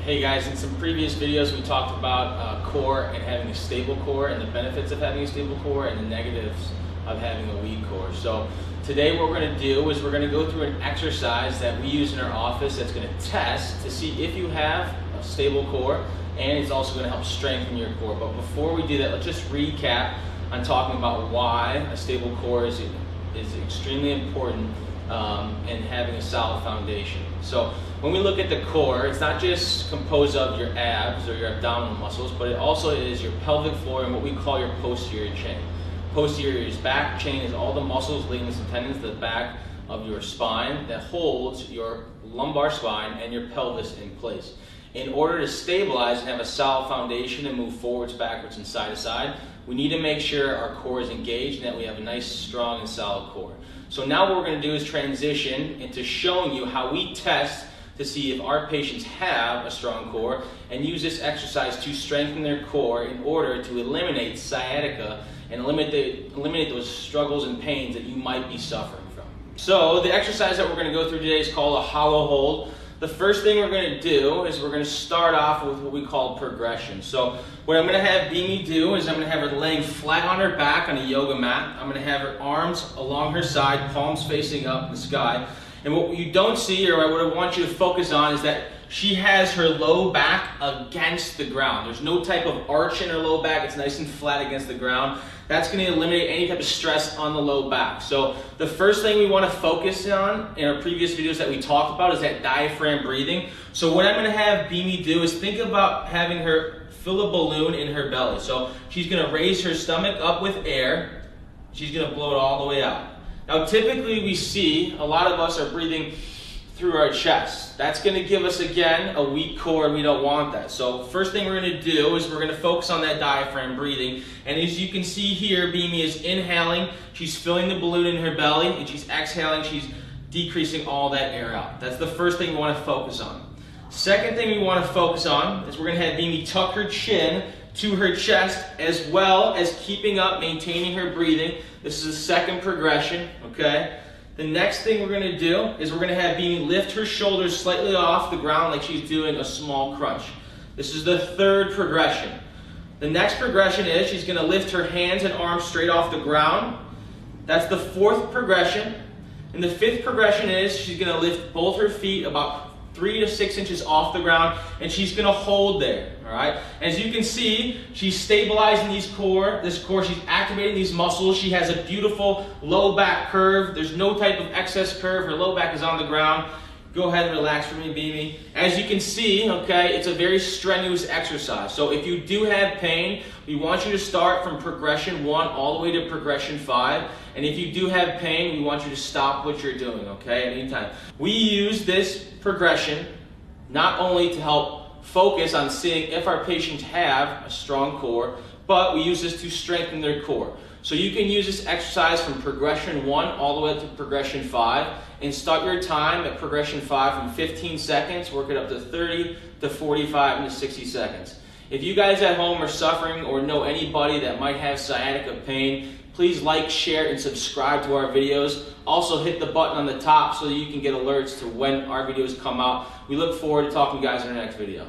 Hey guys, in some previous videos we talked about core and having a stable core and the benefits of having a stable core and the negatives of having a weak core. So today what we're going to do is we're going to go through an exercise that we use in our office that's going to test to see if you have a stable core, and it's also going to help strengthen your core. But before we do that, let's just recap on talking about why a stable core is extremely important and having a solid foundation. So when we look at the core, it's not just composed of your abs or your abdominal muscles, but it also is your pelvic floor and what we call your posterior chain. Posterior back chain is all the muscles, ligaments, and tendons, the back of your spine that holds your lumbar spine and your pelvis in place. In order to stabilize and have a solid foundation and move forwards, backwards, and side to side, we need to make sure our core is engaged and that we have a nice, strong, and solid core. So now what we're going to do is transition into showing you how we test to see if our patients have a strong core and use this exercise to strengthen their core in order to eliminate sciatica and eliminate those struggles and pains that you might be suffering from. So the exercise that we're going to go through today is called a hollow hold. The first thing we're going to do is we're going to start off with what we call progression. So what I'm going to have Beanie do is I'm going to have her laying flat on her back on a yoga mat. I'm going to have her arms along her side, palms facing up in the sky. And what you don't see, or what I want you to focus on, is that she has her low back against the ground. There's no type of arch in her low back. It's nice and flat against the ground. That's going to eliminate any type of stress on the low back. So the first thing we want to focus on in our previous videos that we talked about is that diaphragm breathing. So what I'm going to have Beanie do is think about having her fill a balloon in her belly. So she's going to raise her stomach up with air. She's going to blow it all the way out. Now typically we see a lot of us are breathing through our chest. That's going to give us, again, a weak core, and we don't want that. So first thing we're going to do is we're going to focus on that diaphragm breathing. And as you can see here, Beanie is inhaling, she's filling the balloon in her belly, and she's exhaling, she's decreasing all that air out. That's the first thing we want to focus on. Second thing we want to focus on is we're going to have Beanie tuck her chin to her chest, as well as keeping up, maintaining her breathing. This is the second progression, okay? The next thing we're going to do is we're going to have Beanie lift her shoulders slightly off the ground like she's doing a small crunch. This is the third progression. The next progression is she's going to lift her hands and arms straight off the ground. That's the fourth progression. And the fifth progression is she's going to lift both her feet about 3 to 6 inches off the ground, and she's going to hold there. All right. As you can see, she's stabilizing this core. She's activating these muscles. She has a beautiful low back curve. There's no type of excess curve. Her low back is on the ground. Go ahead and relax for me, Beanie. As you can see, okay, it's a very strenuous exercise. So if you do have pain, we want you to start from progression 1 all the way to progression 5. And if you do have pain, we want you to stop what you're doing, okay, at any time. We use this progression not only to help focus on seeing if our patients have a strong core, but we use this to strengthen their core. So you can use this exercise from progression 1 all the way to progression 5, and start your time at progression 5 from 15 seconds, work it up to 30 to 45 and to 60 seconds. If you guys at home are suffering or know anybody that might have sciatica pain, please like, share, and subscribe to our videos. Also hit the button on the top so that you can get alerts to when our videos come out. We look forward to talking to you guys in our next video.